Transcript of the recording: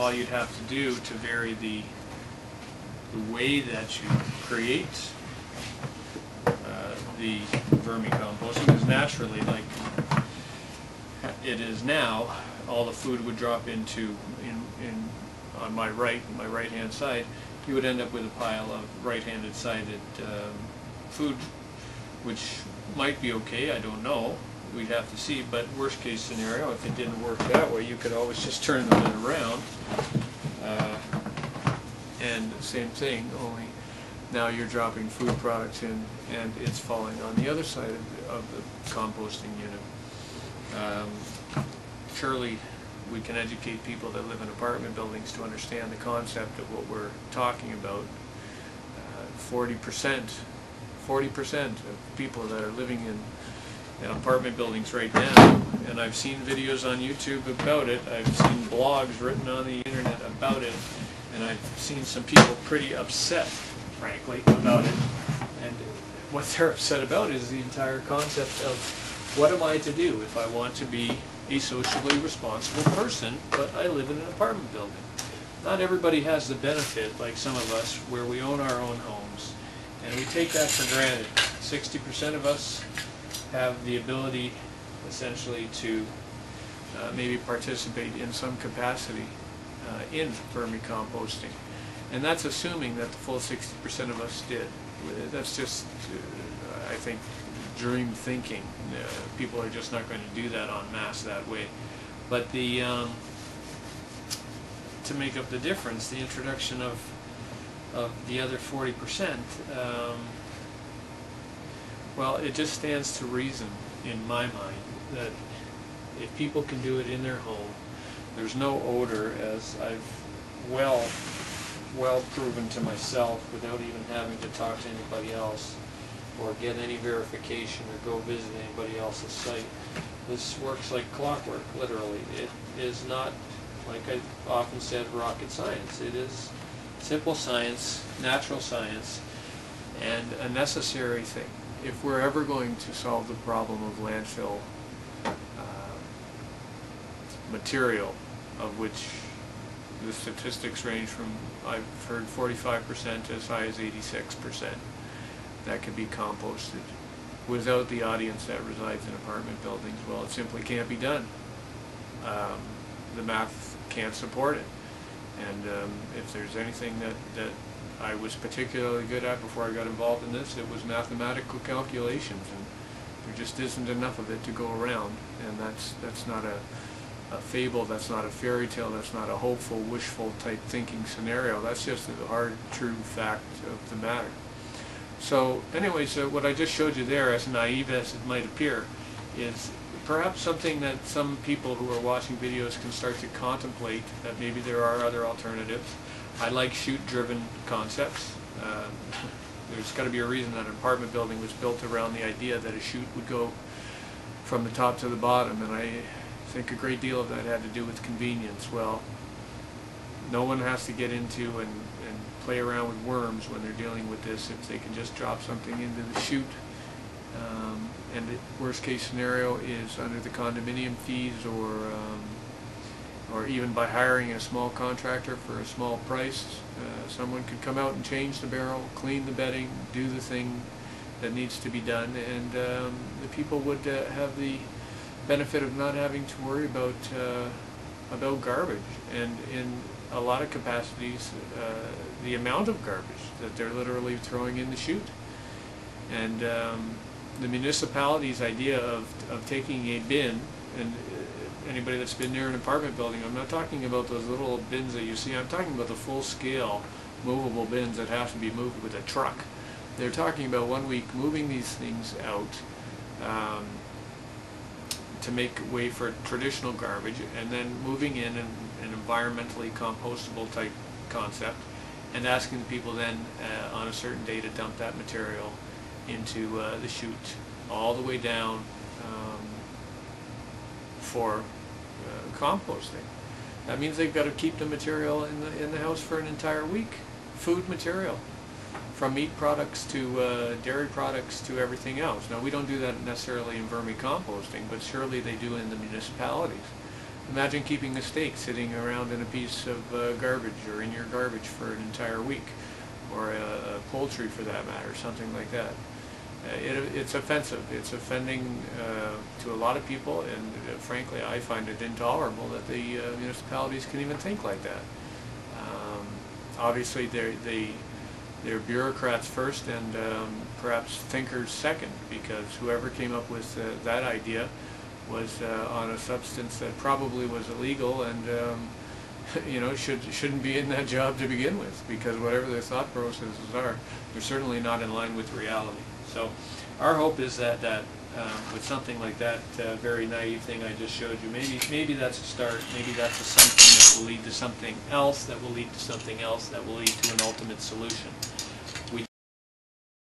all you'd have to do to vary the way that you create the vermicomposting, because naturally, like it is now, all the food would drop into on my right hand side. You would end up with a pile of right-handed sided food, which might be okay, I don't know, we'd have to see, but worst case scenario, if it didn't work that way, you could always just turn the lid around, and same thing, only now you're dropping food products in and it's falling on the other side of the composting unit. Surely we can educate people that live in apartment buildings to understand the concept of what we're talking about. 40% of people that are living in apartment buildings right now, and I've seen videos on YouTube about it, I've seen blogs written on the internet about it, and I've seen some people pretty upset, frankly, about it. And what they're upset about is the entire concept of what am I to do if I want to be a socially responsible person, but I live in an apartment building. Not everybody has the benefit, like some of us, where we own our own homes, and we take that for granted. 60% of us have the ability, essentially, to maybe participate in some capacity in vermicomposting, and that's assuming that the full 60% of us did. That's just, I think, dream thinking. People are just not going to do that en masse that way. But the to make up the difference, the introduction of the other 40%, well, it just stands to reason in my mind that if people can do it in their home, there's no odor, as I've well proven to myself without even having to talk to anybody else or get any verification or go visit anybody else's site. This works like clockwork, literally. It is not, like I often said, rocket science. It is simple science, natural science, and a necessary thing. If we're ever going to solve the problem of landfill material, of which the statistics range from, I've heard 45% as high as 86%, that can be composted without the audience that resides in apartment buildings, well, it simply can't be done. The math can't support it. And if there's anything that I was particularly good at before I got involved in this, it was mathematical calculations, and there just isn't enough of it to go around. And that's not a fable, that's not a fairy tale, that's not a hopeful, wishful type thinking scenario. That's just the hard, true fact of the matter. So anyways, what I just showed you there, as naive as it might appear, is perhaps something that some people who are watching videos can start to contemplate, that maybe there are other alternatives. I like chute-driven concepts. There's got to be a reason that an apartment building was built around the idea that a chute would go from the top to the bottom, and I think a great deal of that had to do with convenience. Well, no one has to get into and play around with worms when they're dealing with this if they can just drop something into the chute. And the worst case scenario is under the condominium fees, or even by hiring a small contractor for a small price, someone could come out and change the barrel, clean the bedding, do the thing that needs to be done, and the people would have the benefit of not having to worry about garbage, and in a lot of capacities the amount of garbage that they're literally throwing in the chute. And the municipality's idea of taking a bin, and anybody that's been near an apartment building, I'm not talking about those little bins that you see, I'm talking about the full-scale movable bins that have to be moved with a truck. They're talking about 1 week moving these things out to make way for traditional garbage, and then moving in an environmentally compostable type concept, and asking the people then on a certain day to dump that material into the chute all the way down for composting. That means they've got to keep the material in the house for an entire week. Food material, from meat products to dairy products to everything else. Now, we don't do that necessarily in vermicomposting, but surely they do in the municipalities. Imagine keeping a steak sitting around in a piece of garbage or in your garbage for an entire week, or poultry for that matter, something like that. It's offensive. It's offending to a lot of people, and frankly, I find it intolerable that the municipalities can even think like that. Obviously, they're bureaucrats first, and perhaps thinkers second, because whoever came up with that idea was on a substance that probably was illegal, and shouldn't be in that job to begin with, because whatever their thought processes are, they're certainly not in line with reality. So our hope is that with something like that very naive thing I just showed you, maybe that's a start, maybe that's something that will lead to something else, that will lead to something else, that will lead to an ultimate solution.